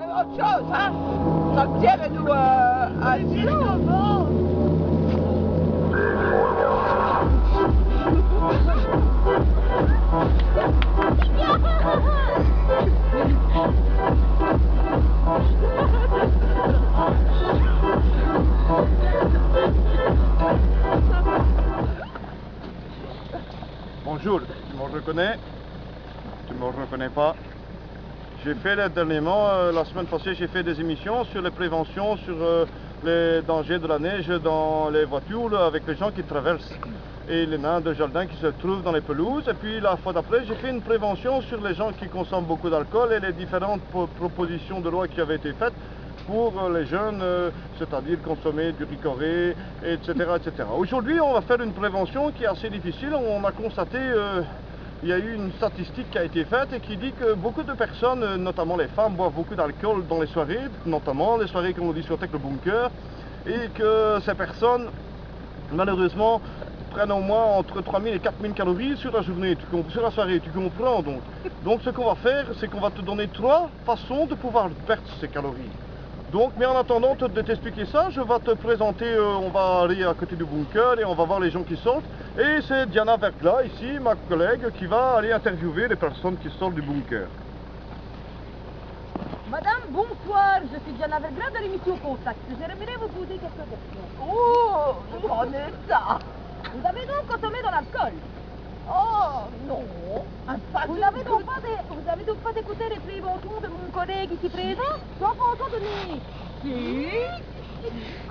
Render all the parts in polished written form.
autre chose, hein. Sortir-nous un sinon. Bonjour, tu me reconnais? Tu me reconnais pas? J'ai fait dernièrement, la semaine passée, j'ai fait des émissions sur les préventions, sur les dangers de la neige dans les voitures avec les gens qui traversent et les nains de jardin qui se trouvent dans les pelouses. Et puis la fois d'après, j'ai fait une prévention sur les gens qui consomment beaucoup d'alcool et les différentes propositions de loi qui avaient été faites pour les jeunes, c'est-à-dire consommer du ricoré, etc. etc. Aujourd'hui, on va faire une prévention qui est assez difficile. On a constaté, il y a eu une statistique qui a été faite et qui dit que beaucoup de personnes, notamment les femmes, boivent beaucoup d'alcool dans les soirées, notamment les soirées comme on dit discothèque le bunker, et que ces personnes, malheureusement, prennent au moins entre 3000 et 4000 calories sur la journée, sur la soirée, tu comprends donc. Donc ce qu'on va faire, c'est qu'on va te donner 3 façons de pouvoir perdre ces calories. Donc, mais en attendant de t'expliquer ça, je vais te présenter, on va aller à côté du bunker et on va voir les gens qui sortent. Et c'est Diana Verglas, ici, ma collègue, qui va aller interviewer les personnes qui sortent du bunker. Madame, bonsoir, je suis Diana Verglas de l'émission Contact. J'aimerais vous poser quelques questions. Oh, je connais ça. Vous avez donc consommé de l'alcool? Oh, non. Vous n'avez donc pas écouté les préventions de mon collègue ici présent, Jean-François Denis? Si.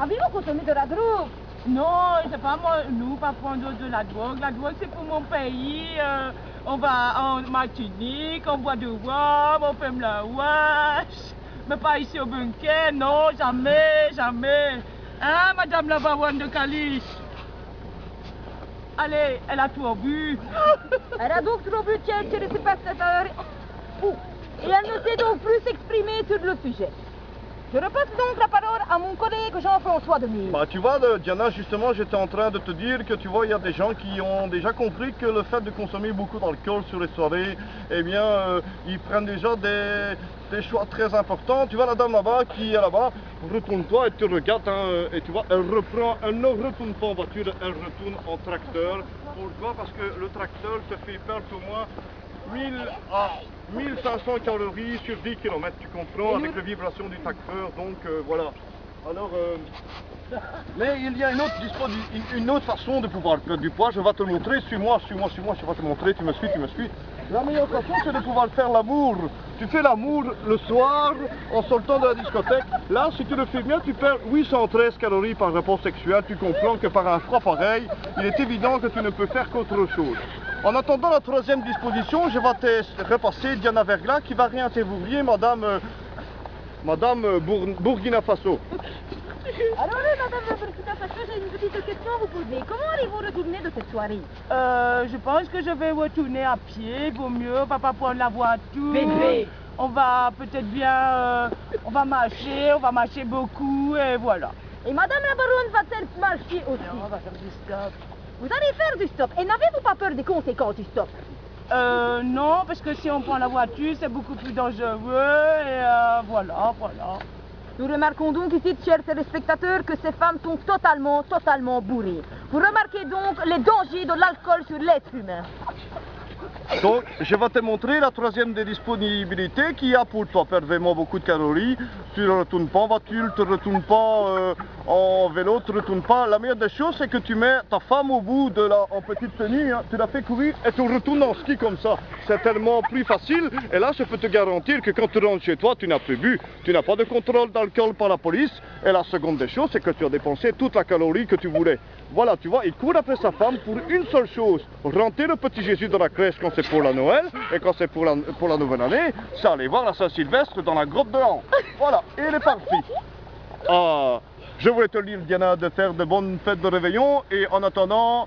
Avez-vous consommé de la drogue? Non, c'est pas moi, nous, pas prendre de la drogue. La drogue, c'est pour mon pays. On va en Martinique, on boit de rhum, on fume la wash. Mais pas ici au bunker, non, jamais, jamais. Hein, madame la baronne de Caliche? Allez, elle a trop bu. Elle a donc trop bu, tiens, chez les spectateurs. Et elle ne sait donc plus s'exprimer sur le sujet. Je repasse donc la parole à mon collègue Jean-François Denis. Bah tu vois, Diana, justement, j'étais en train de te dire que tu vois, il y a des gens qui ont déjà compris que le fait de consommer beaucoup d'alcool sur les soirées, eh bien, ils prennent déjà des choix très importants. Tu vois la dame là-bas qui est là-bas, retourne-toi et tu regardes, hein, et tu vois, elle ne retourne pas en voiture, elle retourne en tracteur. Pourquoi? Parce que le tracteur te fait perdre au moins 1000 à 1500 calories sur 10 km, tu comprends, avec les vibrations du tracteur, donc voilà. Alors, mais il y a une autre façon de pouvoir perdre du poids, je vais te le montrer, suis-moi, je vais te montrer, tu me suis. La meilleure façon, c'est de pouvoir faire l'amour. Tu fais l'amour le soir, en sortant de la discothèque. Là, si tu le fais bien, tu perds 813 calories par rapport sexuel. Tu comprends que par un froid pareil, il est évident que tu ne peux faire qu'autre chose. En attendant la troisième disposition, je vais te repasser Diana Verglas qui va réinterviewer Madame Burkina Faso. Alors, madame Burkina Faso, j'ai une petite question à vous poser. Comment allez-vous retourner de cette soirée? Je pense que je vais retourner à pied, vaut mieux, on va pas prendre la voiture. Bébé. On va peut-être bien, on va marcher beaucoup et voilà. Et madame la baronne va-t-elle marcher aussi? On va faire du stop. Vous allez faire du stop. Et n'avez-vous pas peur des conséquences du stop? Non, parce que si on prend la voiture, c'est beaucoup plus dangereux et voilà. Nous remarquons donc ici, chers téléspectateurs, que ces femmes sont totalement bourrées. Vous remarquez donc les dangers de l'alcool sur l'être humain. Donc, je vais te montrer la troisième des disponibilités qui a pour toi perdre vraiment beaucoup de calories. Tu ne retournes pas en voiture, tu ne retournes pas en vélo, tu ne retournes pas. La meilleure des choses, c'est que tu mets ta femme au bout en petite tenue, hein, tu la fais courir et tu retournes en ski comme ça. C'est tellement plus facile. Et là, je peux te garantir que quand tu rentres chez toi, tu n'as plus bu. Tu n'as pas de contrôle d'alcool par la police. Et la seconde des choses, c'est que tu as dépensé toute la calorie que tu voulais. Voilà, tu vois, il court après sa femme pour une seule chose, rentrer le petit Jésus dans la crèche quand c'est pour la Noël, et quand c'est pour la nouvelle année, c'est aller voir la Saint-Sylvestre dans la grotte de Han. Voilà, et il est parti. Je voulais te dire, Diana, de faire de bonnes fêtes de réveillon, et en attendant,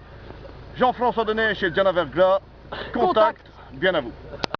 Jean-François Denis chez Diana Verglas, contact, bien à vous.